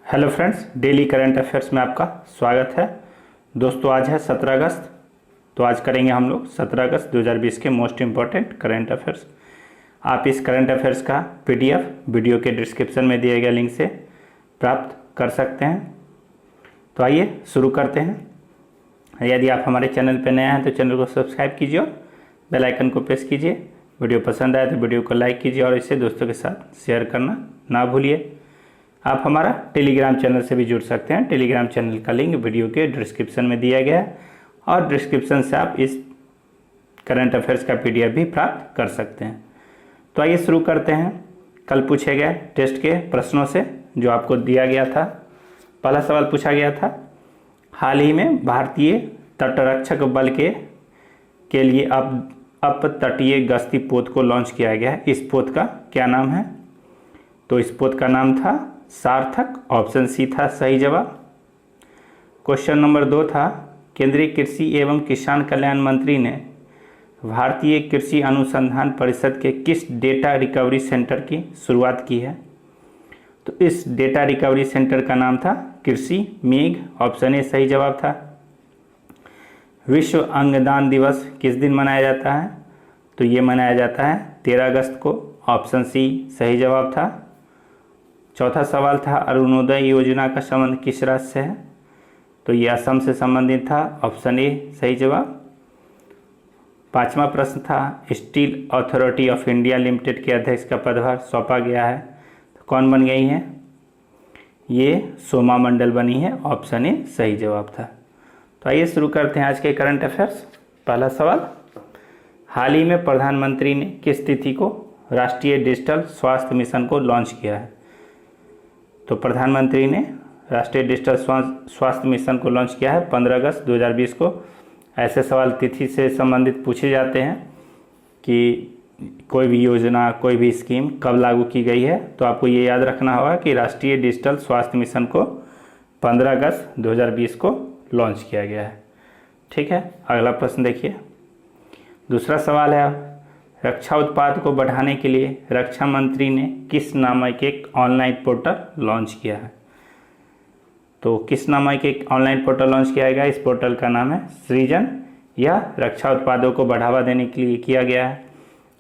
Hello friends, daily current affairs में आपका स्वागत है। दोस्तों आज है 17 अगस्त। तो आज करेंगे हम लोग 17 अगस्त 2020 के मोस्ट इम्पॉर्टेंट करंट अफेयर्स। आप इस करंट अफेयर्स का पीडीएफ वीडियो के डिस्क्रिप्शन में दिए गए लिंक से प्राप्त कर सकते हैं। तो आइए शुरू करते हैं। यदि आप हमारे चैनल पर नए हैं तो चैनल को सब्सक्राइब कीजिए और बेल आइकन को प्रेस कीजिए। वीडियो पसंद आए तो वीडियो को लाइक कीजिए और इसे दोस्तों के साथ शेयर करना ना भूलिए। आप हमारा टेलीग्राम चैनल से भी जुड़ सकते हैं। टेलीग्राम चैनल का लिंक वीडियो के डिस्क्रिप्शन में दिया गया है और डिस्क्रिप्शन से आप इस करंट अफेयर्स का पीडीएफ भी प्राप्त कर सकते हैं। तो आइए शुरू करते हैं कल पूछे गए टेस्ट के प्रश्नों से जो आपको दिया गया था। पहला सवाल पूछा गया था, हाल ही में भारतीय तटरक्षक बल के लिए अप तटीय गश्ती पोत को लॉन्च किया गया है। इस पोत का क्या नाम है? तो इस पोत का नाम था सार्थक। ऑप्शन सी था सही जवाब। क्वेश्चन नंबर 2 था, केंद्रीय कृषि एवं किसान कल्याण मंत्री ने भारतीय कृषि अनुसंधान परिषद के किस डेटा रिकवरी सेंटर की शुरुआत की है? तो इस डेटा रिकवरी सेंटर का नाम था कृषि मेघ। ऑप्शन ए सही जवाब था। विश्व अंगदान दिवस किस दिन मनाया जाता है? तो ये मनाया जाता है 13 अगस्त को। ऑप्शन सी सही जवाब था। चौथा सवाल था, अरुणोदय योजना का संबंध किस राज्य से है? तो ये असम से संबंधित था। ऑप्शन ए सही जवाब। पांचवा प्रश्न था, steel authority of India limited के अध्यक्ष का पदभार सौंपा गया है, तो कौन बन गई हैं? ये सोमा मंडल बनी है। ऑप्शन ए सही जवाब था। तो आइए शुरू करते हैं आज के करंट अफेयर्स। पहला सवाल, हाल ही में प्रधानमंत्री ने किस तिथि को राष्ट्रीय डिजिटल स्वास्थ्य मिशन को लॉन्च किया है? तो प्रधानमंत्री ने राष्ट्रीय डिजिटल स्वास्थ्य मिशन को लॉन्च किया है 15 अगस्त 2020 को। ऐसे सवाल तिथि से संबंधित पूछे जाते हैं कि कोई भी योजना, कोई भी स्कीम कब लागू की गई है। तो आपको ये याद रखना होगा कि राष्ट्रीय डिजिटल स्वास्थ्य मिशन को 15 अगस्त 2020 को लॉन्च किया गया है। ठीक है, अगला प्रश्न देखिए। दूसरा सवाल है, रक्षा उत्पाद को बढ़ाने के लिए रक्षा मंत्री ने किस नामक एक ऑनलाइन पोर्टल लॉन्च किया है? तो किस नामक एक ऑनलाइन पोर्टल लॉन्च किया गया? इस पोर्टल का नाम है सृजन। यह रक्षा उत्पादों को बढ़ावा देने के लिए किया गया है।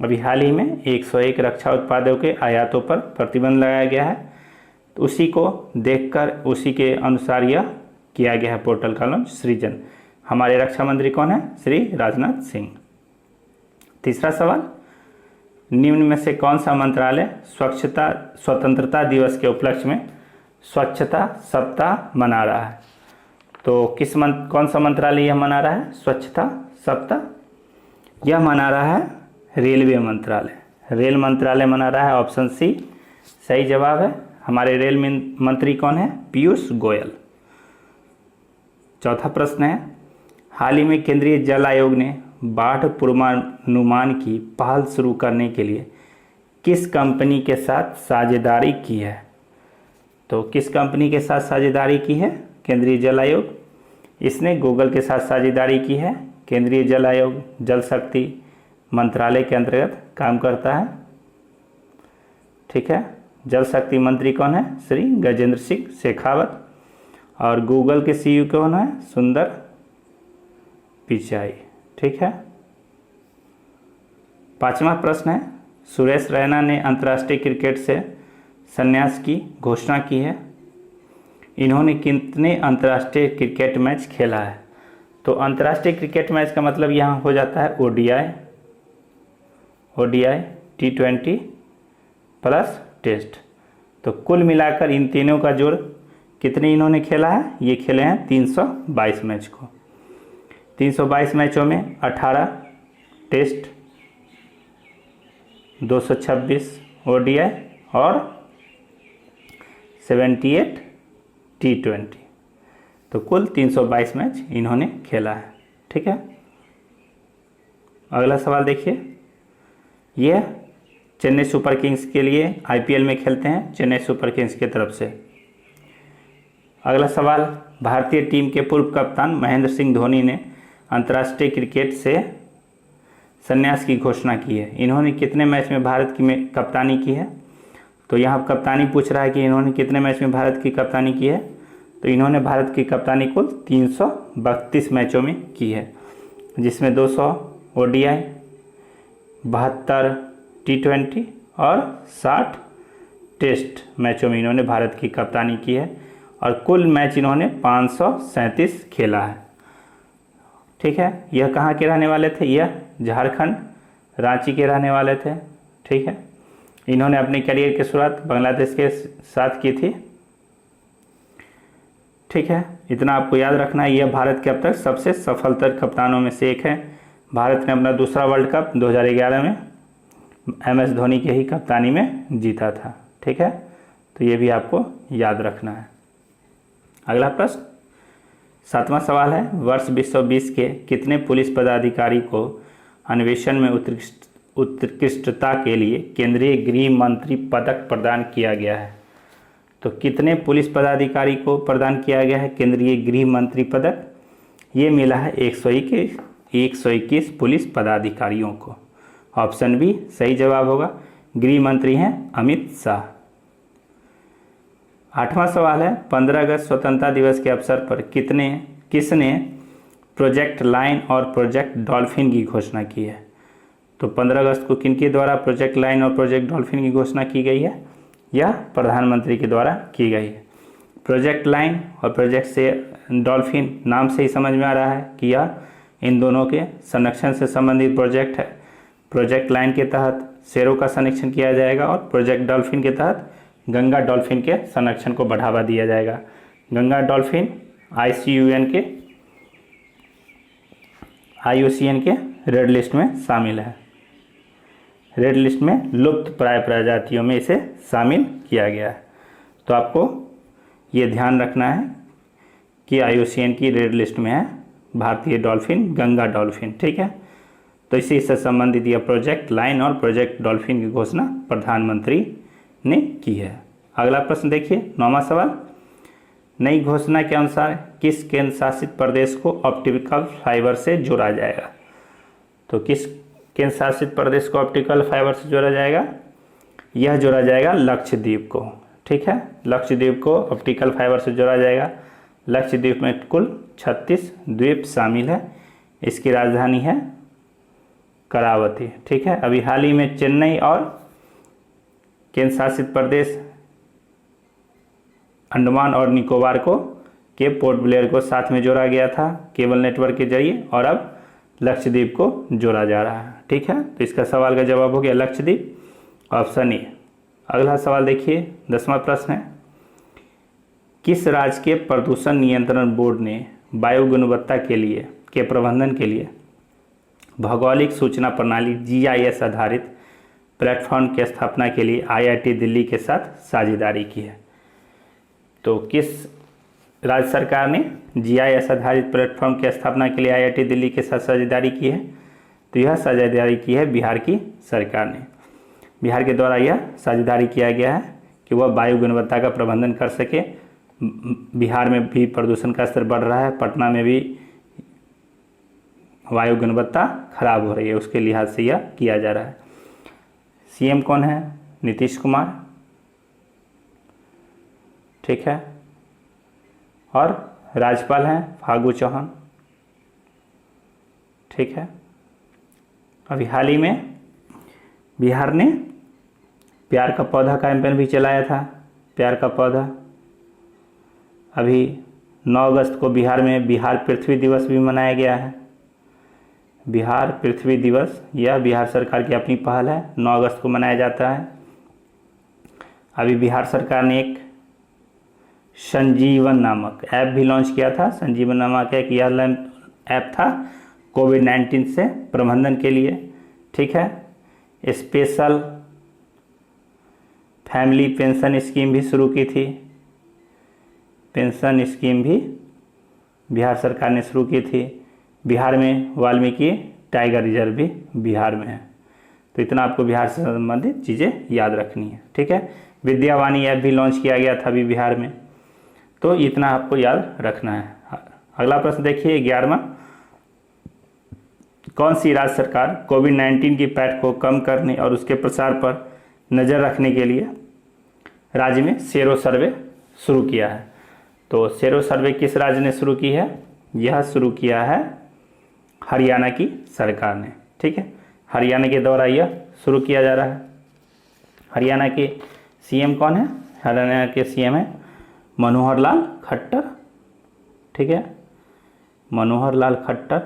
अभी हाल ही में 101 रक्षा उत्पादों के आयातों पर प्रतिबंध लगाया गया है। तो उसी को देखकर उसी के अनुसार यह किया गया है पोर्टल का लॉन्च सृजन। हमारे रक्षा मंत्री कौन है? श्री राजनाथ सिंह। तीसरा सवाल, निम्न में से कौन सा मंत्रालय स्वतंत्रता दिवस के उपलक्ष्य में स्वच्छता सप्ताह मना रहा है? तो कौन सा मंत्रालय यह मना रहा है स्वच्छता सप्ताह? यह मना रहा है रेलवे मंत्रालय। रेल मंत्रालय मना रहा है। ऑप्शन सी सही जवाब है। हमारे रेल मंत्री कौन है? पीयूष गोयल। चौथा प्रश्न है, हाल ही में केंद्रीय जल आयोग ने बाढ़ पूर्वानुमान की पहल शुरू करने के लिए किस कंपनी के साथ साझेदारी की है? तो किस कंपनी के साथ साझेदारी की है केंद्रीय जल आयोग? इसने गूगल के साथ साझेदारी की है। केंद्रीय जल आयोग जल शक्ति मंत्रालय के अंतर्गत काम करता है। ठीक है, जल शक्ति मंत्री कौन है? श्री गजेंद्र सिंह शेखावत। और गूगल के सीईओ कौन है? सुंदर पिचाई। ठीक है, पांचवा प्रश्न है, सुरेश रैना ने अंतर्राष्ट्रीय क्रिकेट से संन्यास की घोषणा की है। इन्होंने कितने अंतर्राष्ट्रीय क्रिकेट मैच खेला है? तो अंतर्राष्ट्रीय क्रिकेट मैच का मतलब यहाँ हो जाता है ओडीआई, T20 प्लस टेस्ट। तो कुल मिलाकर इन तीनों का जोड़ कितने इन्होंने खेला है? ये खेले हैं 322 मैच को। 322 मैचों में 18 टेस्ट, 226 ओडीआई और 78 T20। तो कुल 322 मैच इन्होंने खेला है। ठीक है, अगला सवाल देखिए। यह चेन्नई सुपर किंग्स के लिए आईपीएल में खेलते हैं, चेन्नई सुपर किंग्स की तरफ से। अगला सवाल, भारतीय टीम के पूर्व कप्तान महेंद्र सिंह धोनी ने अंतर्राष्ट्रीय क्रिकेट से संन्यास की घोषणा की है। इन्होंने कितने मैच में भारत की कप्तानी की है? तो यहाँ कप्तानी पूछ रहा है कि इन्होंने कितने मैच में भारत की कप्तानी की है। तो इन्होंने भारत की कप्तानी कुल 332 मैचों में की है, जिसमें 200 ODI, 72 T20 और 60 टेस्ट मैचों में इन्होंने भारत की कप्तानी की है और कुल मैच इन्होंने 537 खेला है। ठीक है, यह कहाँ के रहने वाले थे? यह झारखंड रांची के रहने वाले थे। ठीक है, इन्होंने अपने करियर की शुरुआत बांग्लादेश के साथ की थी। ठीक है, इतना आपको याद रखना है। यह भारत के अब तक सबसे सफलतर कप्तानों में से एक है। भारत ने अपना दूसरा वर्ल्ड कप 2011 में MS धोनी के ही कप्तानी में जीता था। ठीक है, तो ये भी आपको याद रखना है। अगला प्रश्न 7वां सवाल है, वर्ष 2020 के कितने पुलिस पदाधिकारी को अन्वेषण में उत्कृष्टता के लिए केंद्रीय गृह मंत्री पदक प्रदान किया गया है? तो कितने पुलिस पदाधिकारी को प्रदान किया गया है केंद्रीय गृह मंत्री पदक? ये मिला है 121 पुलिस पदाधिकारियों को। ऑप्शन बी सही जवाब होगा। गृह मंत्री हैं अमित शाह। 8वां सवाल है, 15 अगस्त स्वतंत्रता दिवस के अवसर पर किसने प्रोजेक्ट लाइन और प्रोजेक्ट डॉल्फिन की घोषणा की है? तो 15 अगस्त को किनके द्वारा प्रोजेक्ट लाइन और प्रोजेक्ट डॉल्फिन की घोषणा की गई है? यह प्रधानमंत्री के द्वारा की गई है। प्रोजेक्ट लाइन और प्रोजेक्ट से डॉल्फिन नाम से ही समझ में आ रहा है कि यह इन दोनों के संरक्षण से संबंधित प्रोजेक्ट है। प्रोजेक्ट लाइन के तहत शेरों का संरक्षण किया जाएगा और प्रोजेक्ट डॉल्फिन के तहत गंगा डॉल्फिन के संरक्षण को बढ़ावा दिया जाएगा। गंगा डॉल्फिन IUCN के रेड लिस्ट में शामिल है। रेड लिस्ट में लुप्त प्राय प्रजातियों में इसे शामिल किया गया है। तो आपको ये ध्यान रखना है कि IUCN की रेड लिस्ट में है भारतीय डॉल्फिन, गंगा डॉल्फिन। ठीक है, तो इसी से संबंधित यह प्रोजेक्ट लाइन और प्रोजेक्ट डॉल्फिन की घोषणा प्रधानमंत्री ने की है। अगला प्रश्न देखिए, 9वां सवाल, नई घोषणा के अनुसार किस केंद्र शासित प्रदेश को ऑप्टिकल फाइबर से जोड़ा जाएगा? तो किस केंद्र शासित प्रदेश को ऑप्टिकल फाइबर से जोड़ा जाएगा? यह जोड़ा जाएगा लक्षद्वीप को। ठीक है, लक्षद्वीप को ऑप्टिकल फाइबर से जोड़ा जाएगा। लक्षद्वीप में कुल 36 द्वीप शामिल है। इसकी राजधानी है करावती। ठीक है, अभी हाल ही में चेन्नई और केंद्र शासित प्रदेश अंडमान और निकोबार के पोर्ट ब्लेयर को साथ में जोड़ा गया था केबल नेटवर्क के जरिए, और अब लक्षद्वीप को जोड़ा जा रहा है। ठीक है, तो इसका सवाल का जवाब हो गया लक्षद्वीप, ऑप्शन ए। अगला सवाल देखिए, 10वां प्रश्न है, किस राज्य के प्रदूषण नियंत्रण बोर्ड ने वायु गुणवत्ता के प्रबंधन के लिए भौगोलिक सूचना प्रणाली GIS आधारित प्लेटफॉर्म की स्थापना के लिए IIT दिल्ली के साथ साझेदारी की है? तो किस राज्य सरकार ने GIS आधारित प्लेटफॉर्म की स्थापना के लिए IIT दिल्ली के साथ साझेदारी की है? तो यह साझेदारी की है बिहार की सरकार ने। बिहार के द्वारा यह साझेदारी किया गया है कि वह वायु गुणवत्ता का प्रबंधन कर सके। बिहार में भी प्रदूषण का स्तर बढ़ रहा है, पटना में भी वायु गुणवत्ता खराब हो रही है, उसके लिहाज से यह किया जा रहा है। CM कौन है? नीतीश कुमार। ठीक है, और राज्यपाल हैं फागू चौहान। ठीक है, अभी हाल ही में बिहार ने प्यार का पौधा कैंपेन भी चलाया था। प्यार का पौधा, अभी 9 अगस्त को बिहार में बिहार पृथ्वी दिवस भी मनाया गया है। बिहार पृथ्वी दिवस यह बिहार सरकार की अपनी पहल है, 9 अगस्त को मनाया जाता है। अभी बिहार सरकार ने एक संजीवन नामक ऐप भी लॉन्च किया था। संजीवन नामक एक यह ऐप था कोविड-19 से प्रबंधन के लिए। ठीक है, स्पेशल फैमिली पेंशन स्कीम भी शुरू की थी। पेंशन स्कीम भी बिहार सरकार ने शुरू की थी। बिहार में वाल्मीकि टाइगर रिजर्व भी बिहार में है। तो इतना आपको बिहार से संबंधित चीज़ें याद रखनी है। ठीक है, विद्यावाणी ऐप भी लॉन्च किया गया था अभी बिहार में, तो इतना आपको याद रखना है। अगला प्रश्न देखिए, 11वां, कौन सी राज्य सरकार कोविड-19 की पैठ को कम करने और उसके प्रसार पर नज़र रखने के लिए राज्य में सेरो सर्वे शुरू किया है। तो सेरो सर्वे किस राज्य ने शुरू की है? यह शुरू किया है हरियाणा की सरकार ने। ठीक है, हरियाणा के द्वारा यह शुरू किया जा रहा है। हरियाणा के सीएम कौन है? हरियाणा के सीएम है मनोहर लाल खट्टर। ठीक है, मनोहर लाल खट्टर।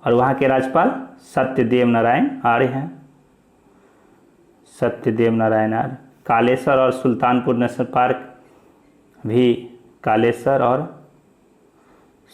और वहाँ के राज्यपाल सत्यदेव नारायण आर्य हैं। सत्यदेव नारायण आर्य। कालेसर और सुल्तानपुर नेशनल पार्क भी, कालेसर और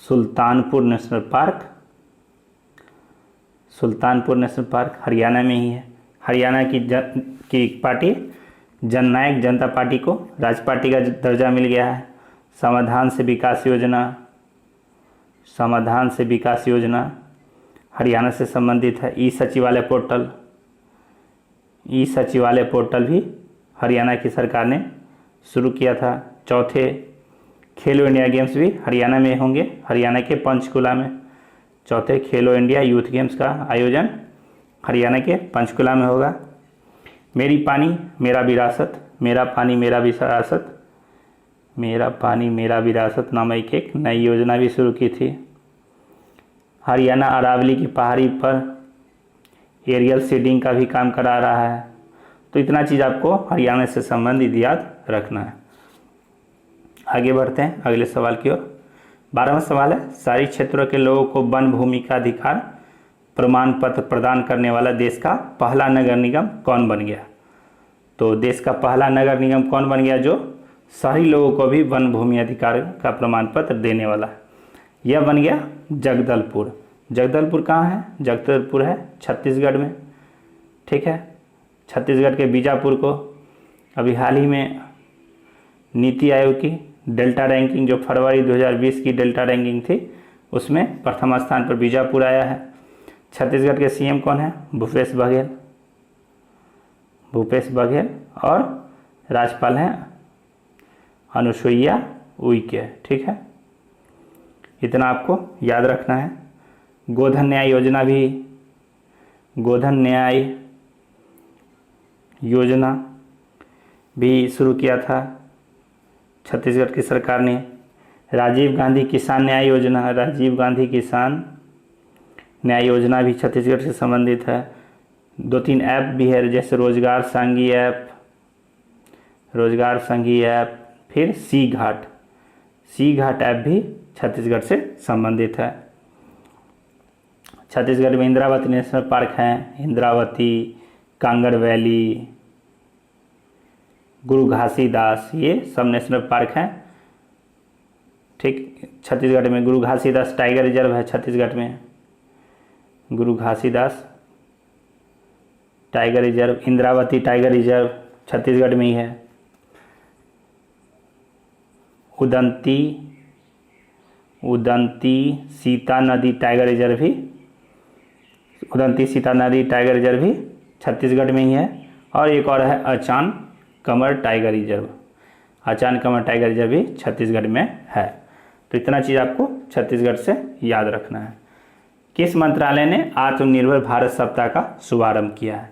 Sultanpur national park, Sultanpur national park Haryana में ही है। हरियाणा की पार्टी जननायक जनता पार्टी को राज्य पार्टी का दर्जा मिल गया है। समाधान से विकास योजना, समाधान से विकास योजना हरियाणा से संबंधित है। ई सचिवालय पोर्टल, ई सचिवालय पोर्टल भी हरियाणा की सरकार ने शुरू किया था। चौथे, खेलो इंडिया गेम्स भी हरियाणा में होंगे, हरियाणा के पंचकुला में। चौथे खेलो इंडिया यूथ गेम्स का आयोजन हरियाणा के पंचकुला में होगा। मेरी पानी मेरा विरासत, मेरा पानी मेरा विरासत, मेरा पानी मेरा विरासत नामक एक नई योजना भी शुरू की थी। हरियाणा अरावली की पहाड़ी पर एरियल सीडिंग का भी काम करा रहा है। तो इतना चीज़ आपको हरियाणा से संबंधित याद रखना है। आगे बढ़ते हैं अगले सवाल की ओर। 12वां सवाल है, शहरी क्षेत्रों के लोगों को वन भूमि का अधिकार प्रमाण पत्र प्रदान करने वाला देश का पहला नगर निगम कौन बन गया? तो देश का पहला नगर निगम कौन बन गया जो शहरी लोगों को भी वन भूमि अधिकार का प्रमाण पत्र देने वाला है? यह बन गया जगदलपुर। जगदलपुर कहाँ है? जगदलपुर है छत्तीसगढ़ में। ठीक है, छत्तीसगढ़ के बीजापुर को अभी हाल ही में नीति आयोग की डेल्टा रैंकिंग, जो फरवरी 2020 की डेल्टा रैंकिंग थी, उसमें प्रथम स्थान पर बीजापुर आया है। छत्तीसगढ़ के सीएम कौन है? भूपेश बघेल, भूपेश बघेल। और राज्यपाल हैं अनुसुईया उइके। ठीक है, इतना आपको याद रखना है। गोधन न्याय योजना भी, गोधन न्याय योजना भी शुरू किया था छत्तीसगढ़ की सरकार ने। राजीव गांधी किसान न्याय योजना, राजीव गांधी किसान न्याय योजना भी छत्तीसगढ़ से संबंधित है। 2-3 ऐप भी है, जैसे रोजगार संगी ऐप, रोजगार संगी ऐप, फिर सी घाट, सी घाट ऐप भी छत्तीसगढ़ से संबंधित है। छत्तीसगढ़ में इंद्रावती नेशनल पार्क हैं, इंद्रावती, कांगड़ वैली, गुरु घासीदास, ये सब नेशनल पार्क हैं। ठीक, छत्तीसगढ़ में गुरु घासीदास टाइगर रिजर्व है छत्तीसगढ़ में, गुरु Ghasidas tiger reserve, Indravati tiger reserve Chhattisgarh में ही है। उदंती, उदंती सीता नदी टाइगर रिजर्व भी, उदंती सीता नदी टाइगर रिजर्व भी छत्तीसगढ़ में ही है। और एक और है अचान कमर टाइगर रिजर्व, अचान कमर टाइगर रिजर्व भी छत्तीसगढ़ में है। तो इतना चीज़ आपको छत्तीसगढ़ से याद रखना है। किस मंत्रालय ने आत्मनिर्भर भारत सप्ताह का शुभारंभ किया है?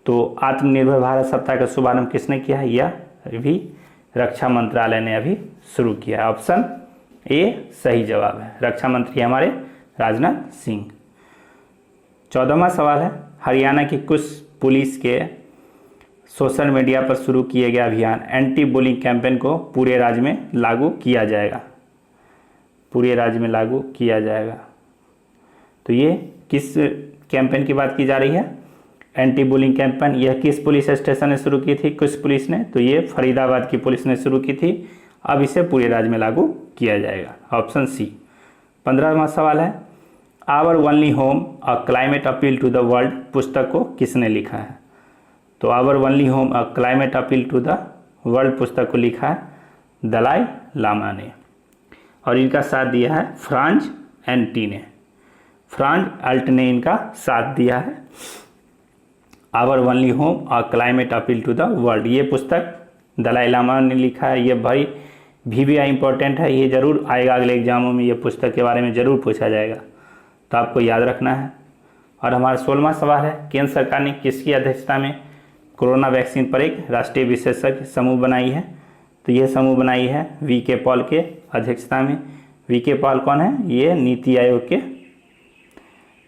तो आत्मनिर्भर भारत सप्ताह का शुभारंभ किसने किया है? यह भी रक्षा मंत्रालय ने अभी शुरू किया है। ऑप्शन ए सही जवाब है, रक्षा मंत्री हमारे राजनाथ सिंह। 14वां सवाल है, हरियाणा की कुछ पुलिस के सोशल मीडिया पर शुरू किए गए अभियान एंटी बुलिंग कैंपेन को पूरे राज्य में लागू किया जाएगा, पूरे राज्य में लागू किया जाएगा। तो ये किस कैंपेन की बात की जा रही है? Anti bullying campaign. यह किस पुलिस स्टेशन ने शुरू की थी? किस पुलिस ने? तो ये फरीदाबाद की पुलिस ने शुरू की थी। अब इसे पूरे राज्य में लागू किया जाएगा, ऑप्शन सी। 15वां सवाल है, our only home a climate appeal to the world पुस्तक को किसने लिखा है? तो our only home a climate appeal to the world पुस्तक को लिखा है दलाई लामा ने। और इनका साथ दिया है फ्रांज एंटी ने, फ्रांज अल्ट ने इनका साथ दिया है। Our only home a climate appeal to the world, ये पुस्तक दलाई लामा ने लिखा है। ये भाई भी इंपॉर्टेंट है, ये जरूर आएगा अगले एग्जामों में, ये पुस्तक के बारे में जरूर पूछा जाएगा, तो आपको याद रखना है। और हमारा 16वां सवाल है, केंद्र सरकार ने किसकी अध्यक्षता में कोरोना वैक्सीन पर एक राष्ट्रीय विशेषज्ञ समूह बनाई है। तो यह समूह बनाई है वी.के. पॉल के अध्यक्षता में। वी.के. पॉल कौन है? ये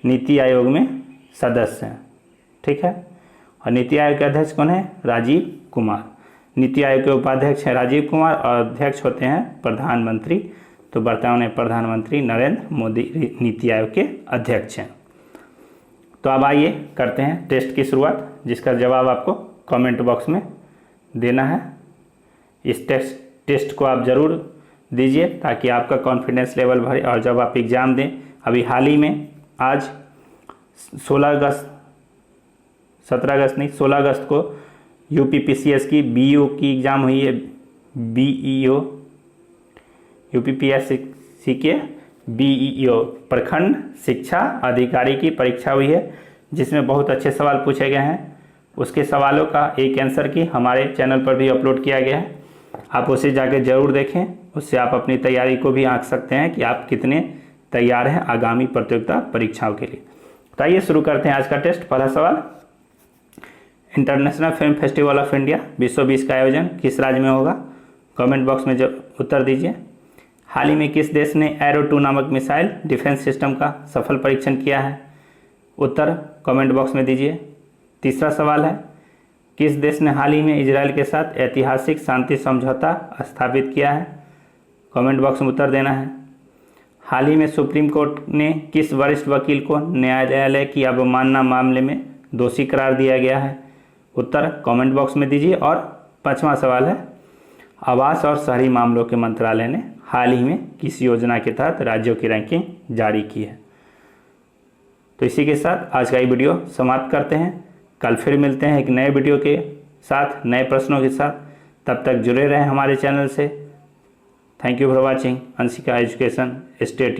नीति आयोग में सदस्य हैं, ठीक है। और नीति आयोग के अध्यक्ष कौन है? राजीव कुमार। नीति आयोग के उपाध्यक्ष हैं राजीव कुमार और अध्यक्ष होते हैं प्रधानमंत्री। तो वर्तमान में प्रधानमंत्री नरेंद्र मोदी नीति आयोग के अध्यक्ष हैं। तो अब आइए करते हैं टेस्ट की शुरुआत, जिसका जवाब आपको कमेंट बॉक्स में देना है। इस टेस्ट को आप ज़रूर दीजिए ताकि आपका कॉन्फिडेंस लेवल बढ़े और जब आप एग्ज़ाम दें। अभी हाल ही में आज 16 अगस्त को यूपीपीसीएस की बीईओ की एग्ज़ाम हुई है। बीईओ यूपीपीएससी के बीईओ प्रखंड शिक्षा अधिकारी की परीक्षा हुई है, जिसमें बहुत अच्छे सवाल पूछे गए हैं। उसके सवालों का एक आंसर की हमारे चैनल पर भी अपलोड किया गया है, आप उसे जाके ज़रूर देखें। उससे आप अपनी तैयारी को भी आंक सकते हैं कि आप कितने तैयार हैं आगामी प्रतियोगिता परीक्षाओं के लिए। तो आइए शुरू करते हैं आज का टेस्ट। पहला सवाल, international film festival of India 2020 का आयोजन किस राज्य में होगा? कमेंट बॉक्स में उत्तर दीजिए। हाल ही में किस देश ने एरो 2 नामक मिसाइल डिफेंस सिस्टम का सफल परीक्षण किया है? उत्तर कमेंट बॉक्स में दीजिए। तीसरा सवाल है, किस देश ने हाल ही में इजराइल के साथ ऐतिहासिक शांति समझौता स्थापित किया है? कमेंट बॉक्स में उत्तर देना है। हाल ही में सुप्रीम कोर्ट ने किस वरिष्ठ वकील को न्यायालय की अवमानना मामले में दोषी करार दिया गया है? उत्तर कमेंट बॉक्स में दीजिए। और पांचवा सवाल है, आवास और शहरी मामलों के मंत्रालय ने हाल ही में किस योजना के तहत राज्यों की रैंकिंग जारी की है? तो इसी के साथ आज का ये वीडियो समाप्त करते हैं। कल फिर मिलते हैं एक नए वीडियो के साथ, नए प्रश्नों के साथ। तब तक जुड़े रहें हमारे चैनल से। Thank you for watching Anshika education. Stay tuned.